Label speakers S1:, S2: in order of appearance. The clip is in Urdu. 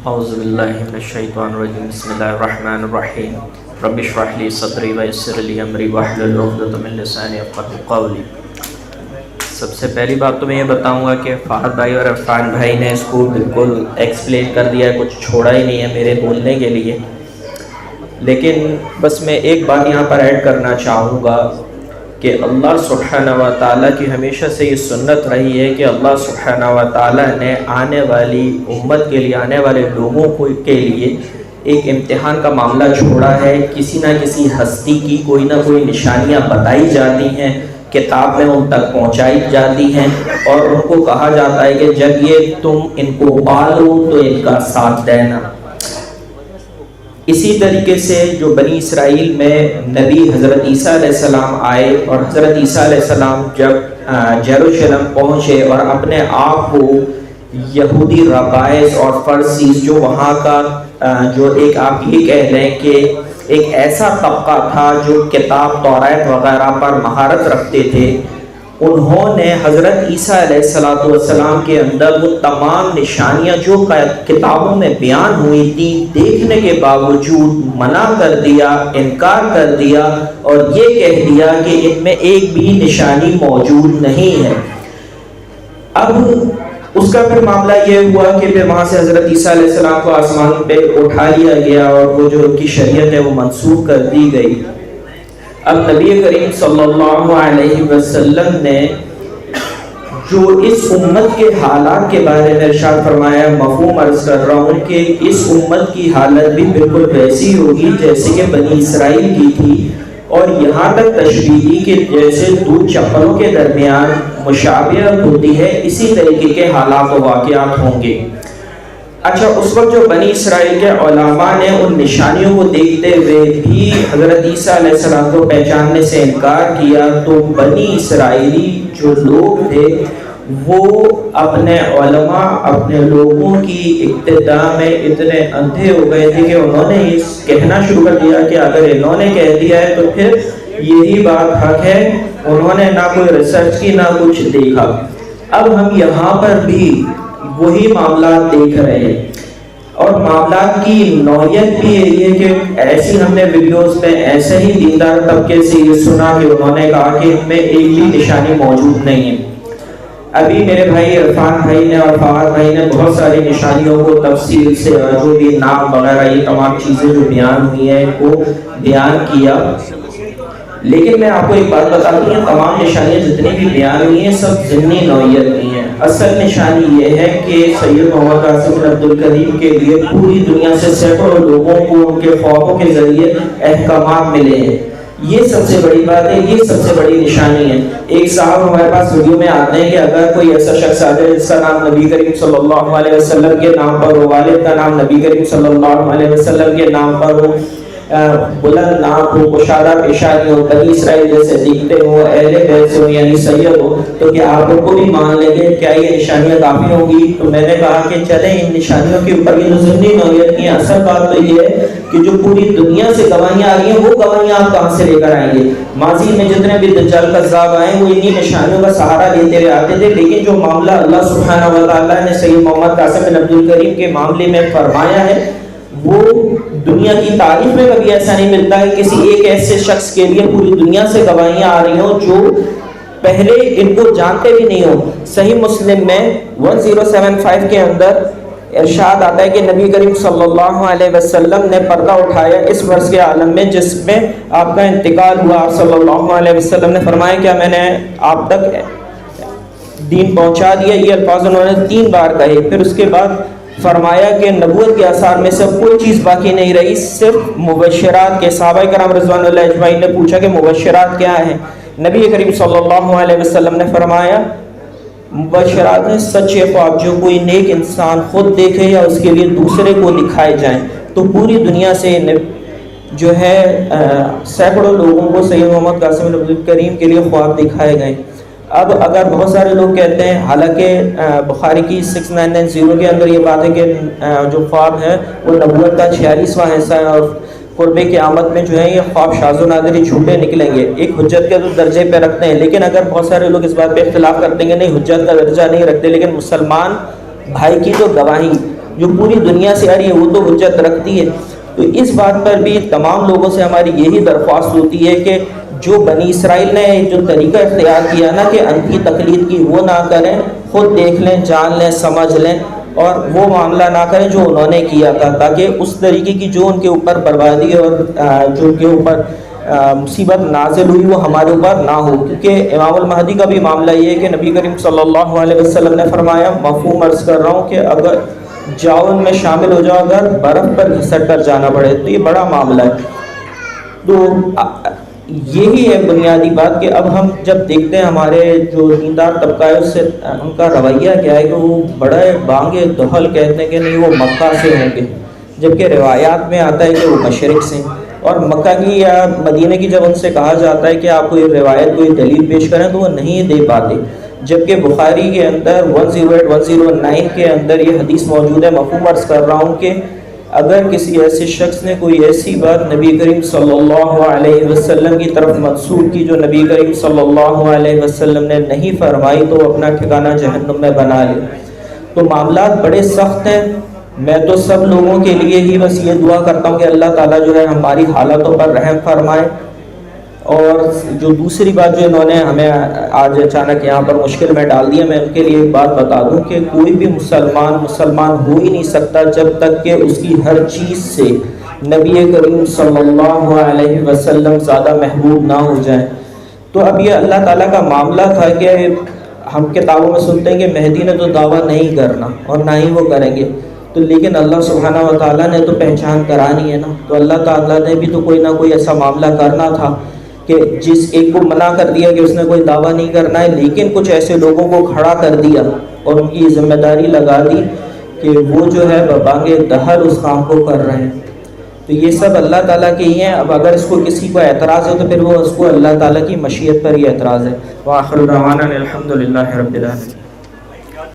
S1: اعوذ باللہ من الشیطان الرجیم بسم اللہ الرحمن الرحیم رب اشرح لی صدری ویسر لی امری واحلل عقدۃ من لسانی یفقہوا قولی۔ سب سے پہلی بات تو میں یہ بتاؤں گا کہ فہد بھائی اور عرفان بھائی نے اس کو بالکل ایکسپلین کر دیا ہے، کچھ چھوڑا ہی نہیں ہے میرے بولنے کے لیے۔ لیکن بس میں ایک بات یہاں پر ایڈ کرنا چاہوں گا کہ اللہ سبحانہ و تعالیٰ کی ہمیشہ سے یہ سنت رہی ہے کہ اللہ سبحانہ و تعالیٰ نے آنے والی امت کے لیے، آنے والے لوگوں کے لیے ایک امتحان کا معاملہ چھوڑا ہے۔ کسی نہ کسی ہستی کی کوئی نہ کوئی نشانیاں بتائی جاتی ہیں، کتاب میں ان تک پہنچائی جاتی ہیں، اور ان کو کہا جاتا ہے کہ جب یہ تم ان کو پالو تو ان کا ساتھ دینا۔ اسی طریقے سے جو بنی اسرائیل میں نبی حضرت عیسیٰ علیہ السلام آئے، اور حضرت عیسیٰ علیہ السلام جب یروشلم پہنچے اور اپنے آپ کو یہودی ربائز اور فرسیز، جو وہاں کا جو ایک آپ یہ کہہ لیں کہ ایک ایسا طبقہ تھا جو کتاب تورات وغیرہ پر مہارت رکھتے تھے، انہوں نے حضرت عیسیٰ علیہ السلام کے اندر وہ تمام نشانیاں جو کتابوں میں بیان ہوئی تھی دیکھنے کے باوجود منع کر دیا، انکار کر دیا، اور یہ کہہ دیا کہ ان میں ایک بھی نشانی موجود نہیں ہے۔ اب اس کا پھر معاملہ یہ ہوا کہ پھر وہاں سے حضرت عیسیٰ علیہ السلام کو آسمان پہ اٹھا لیا گیا، اور وہ جو ان کی شریعت ہے وہ منسوخ کر دی گئی۔ اب نبی کریم صلی اللہ علیہ وسلم نے جو اس امت کے حالات کے بارے میں ارشاد فرمایا، مفہوم عرض کر رہا ہوں کہ اس امت کی حالت بھی بالکل ویسی ہوگی جیسے کہ بنی اسرائیل کی تھی، اور یہاں تک تشبیہی کہ جیسے دو چپلوں کے درمیان مشابہت ہوتی ہے، اسی طریقے کے حالات و واقعات ہوں گے۔ اچھا، اس وقت جو بنی اسرائیل کے علماء نے ان نشانیوں کو دیکھتے ہوئے بھی حضرت عیسیٰ علیہ السلام کو پہچاننے سے انکار کیا، تو بنی اسرائیلی جو لوگ تھے وہ اپنے علماء، اپنے لوگوں کی ابتدا میں اتنے اندھے ہو گئے تھے کہ انہوں نے یہ کہنا شروع کر دیا کہ اگر انہوں نے کہہ دیا ہے تو پھر یہی بات حق ہے۔ انہوں نے نہ کوئی ریسرچ کی نہ کچھ دیکھا۔ اب ہم یہاں پر بھی وہی معاملات دیکھ رہے ہیں، اور معاملات کی نوعیت بھی یہی ہے کہ ایسی ہم نے ویڈیوز میں ایسے ہی دیندار طبقے سے یہ سنا کہ انہوں نے کہا کہ ان میں ایک بھی نشانی موجود نہیں ہے۔ ابھی میرے بھائی عرفان بھائی نے اور فہد بھائی نے بہت ساری نشانیوں کو تفصیل سے، جو بھی نام وغیرہ یہ تمام چیزیں جو بیان ہوئی ہیں کو بیان کیا، لیکن میں آپ کو ایک بات بتا دوں، یہ تمام نشانیاں جتنی بھی بیان ہوئی ہیں سب ضمنی نوعیت کی ہیں۔ اصل نشانی یہ ہے کہ سید محمد قاسم بن عبد الکریم کے لیے پوری دنیا سے سینکڑوں لوگوں کو ان کے خوابوں کے ذریعے احکامات ملے ہیں۔ یہ سب سے بڑی بات ہے، یہ سب سے بڑی نشانی ہے۔ ایک صاحب ہمارے پاس ویڈیو میں آتے ہیں کہ اگر کوئی ایسا شخص آ جائے جس کا نام نبی کریم صلی اللہ علیہ وسلم کے نام پر ہو، والد کا نام نبی کریم صلی اللہ علیہ وسلم کے نام پر ہو، بلند نام ہو، کشادہ پیشانی ہو، بنی اسرائیل جیسے دیکھتے ہو، اہل بیت سے ہو یعنی سید ہو، تو کیا آپ ان کو بھی مان لیں گے؟ کیا یہ نشانیاں کافی ہوں گی؟ تو میں نے کہا کہ چلیں ان نشانیوں کے اوپر یہ ضمنی نوعیت کی اصل بات تو یہ ہے کہ جو پوری دنیا سے گواہیاں آ رہی ہیں وہ گواہیاں آپ کہاں سے لے کر آئیں گے؟ ماضی میں جتنے بھی دجال کذاب آئے وہ انہی نشانیوں کا سہارا لیتے ہوئے آتے تھے، لیکن جو معاملہ اللہ سبحانہ و تعالیٰ نے سید محمد قاسم بن عبد الکریم کے معاملے میں فرمایا ہے وہ دنیا کی تاریخ میں کبھی ایسا نہیں ملتا ہے کسی ایک ایسے شخص کے لیے پوری دنیا سے گواہیاں آ رہی ہوں جو پہلے ان کو جانتے بھی نہیں ہوں۔ صحیح مسلم میں 1075 کے اندر ارشاد آتا ہے کہ نبی کریم صلی اللہ علیہ وسلم نے پردہ اٹھایا اس برس کے عالم میں جس میں آپ کا انتقال ہوا۔ آپ صلی اللہ علیہ وسلم نے فرمایا کہ میں نے آپ تک دین پہنچا دیا، یہ الفاظ انہوں نے 3 بار کہے۔ پھر اس کے بعد فرمایا کہ نبوت کے آثار میں سے کوئی چیز باقی نہیں رہی، صرف مبشرات کے۔ صحابہ کرام رضوان اللہ اجمعین نے پوچھا کہ مبشرات کیا ہیں؟ نبی کریم صلی اللہ علیہ وسلم نے فرمایا مبشرات ہیں سچے خواب جو کوئی نیک انسان خود دیکھے یا اس کے لیے دوسرے کو دکھائے جائیں۔ تو پوری دنیا سے جو ہے سینکڑوں لوگوں کو سید محمد قاسم بن عبد الکریم کے لیے خواب دکھائے گئے۔ اب اگر بہت سارے لوگ کہتے ہیں، حالانکہ بخاری کی 6990 کے اندر یہ بات ہے کہ جو خواب ہے وہ نبوت کا 46واں حصہ ہے، اور قرب قیامت میں جو ہے یہ خواب شاذ و نادر جھوٹے نکلیں گے، ایک حجت کے درجے پہ رکھتے ہیں۔ لیکن اگر بہت سارے لوگ اس بات پہ اختلاف کرتے ہیں کہ نہیں حجت کا درجہ نہیں رکھتے، لیکن مسلمان بھائی کی تو گواہی جو پوری دنیا سے آ رہی ہے وہ تو حجت رکھتی ہے۔ تو اس بات پر بھی تمام لوگوں سے ہماری یہی درخواست ہوتی ہے کہ جو بنی اسرائیل نے جو طریقہ اختیار کیا نا کہ ان کی تقلید کی، وہ نہ کریں، خود دیکھ لیں، جان لیں، سمجھ لیں، اور وہ معاملہ نہ کریں جو انہوں نے کیا تھا، تاکہ اس طریقے کی جو ان کے اوپر بربادی اور جو ان کے اوپر مصیبت نازل ہوئی وہ ہمارے اوپر نہ ہو۔ کیونکہ امام المہدی کا بھی معاملہ یہ ہے کہ نبی کریم صلی اللہ علیہ وسلم نے فرمایا، مفہوم عرض کر رہا ہوں، کہ اگر جاؤ ان میں شامل ہو جاؤ، اگر برف پر گھسٹ کر جانا پڑے، تو یہ بڑا معاملہ ہے۔ تو یہی ہے بنیادی بات کہ اب ہم جب دیکھتے ہیں ہمارے جو دیندار طبقہ ہے اس سے ان کا رویہ کیا ہے کہ وہ بڑے بانگے دہل کہتے ہیں کہ نہیں وہ مکہ سے ہوں گے، جبکہ روایات میں آتا ہے کہ وہ مشرق سے، اور مکہ کی یا مدینہ کی جب ان سے کہا جاتا ہے کہ آپ کوئی روایت کوئی دلیل پیش کریں تو وہ نہیں دے پاتے، جبکہ بخاری کے اندر 108-109 کے اندر یہ حدیث موجود ہے۔ مفہوم عرض کر رہا ہوں کہ اگر کسی ایسے شخص نے کوئی ایسی بات نبی کریم صلی اللہ علیہ وسلم کی طرف منسوب کی جو نبی کریم صلی اللہ علیہ وسلم نے نہیں فرمائی، تو وہ اپنا ٹھکانہ جہنم میں بنا لے۔ تو معاملات بڑے سخت ہیں۔ میں تو سب لوگوں کے لیے ہی بس یہ دعا کرتا ہوں کہ اللہ تعالیٰ جو ہے ہماری حالتوں پر رحم فرمائے۔ اور جو دوسری بات جو انہوں نے ہمیں آج اچانک یہاں پر مشکل میں ڈال دی ہے، میں ان کے لیے ایک بات بتا دوں کہ کوئی بھی مسلمان ہو ہی نہیں سکتا جب تک کہ اس کی ہر چیز سے نبی کریم صلی اللہ علیہ وسلم زیادہ محبوب نہ ہو جائیں۔ تو اب یہ اللہ تعالیٰ کا معاملہ تھا کہ ہم کتابوں میں سنتے ہیں کہ مہدی نے تو دعویٰ نہیں کرنا اور نہ ہی وہ کریں گے، تو لیکن اللہ سبحانہ و تعالیٰ نے تو پہچان کرانی ہے نا، تو اللہ تعالیٰ نے بھی تو کوئی نہ کوئی ایسا معاملہ کرنا تھا کہ جس ایک کو منع کر دیا کہ اس نے کوئی دعویٰ نہیں کرنا ہے، لیکن کچھ ایسے لوگوں کو کھڑا کر دیا اور ان کی ذمہ داری لگا دی کہ وہ جو ہے ببانگِ دہل اس کام کو کر رہے ہیں۔ تو یہ سب اللہ تعالیٰ کے ہی ہیں۔ اب اگر اس کو کسی کو اعتراض ہو تو پھر وہ اس کو اللہ تعالیٰ کی مشیت پر ہی اعتراض ہے۔ وآخر دعوانا الحمد للہ رب العالمین۔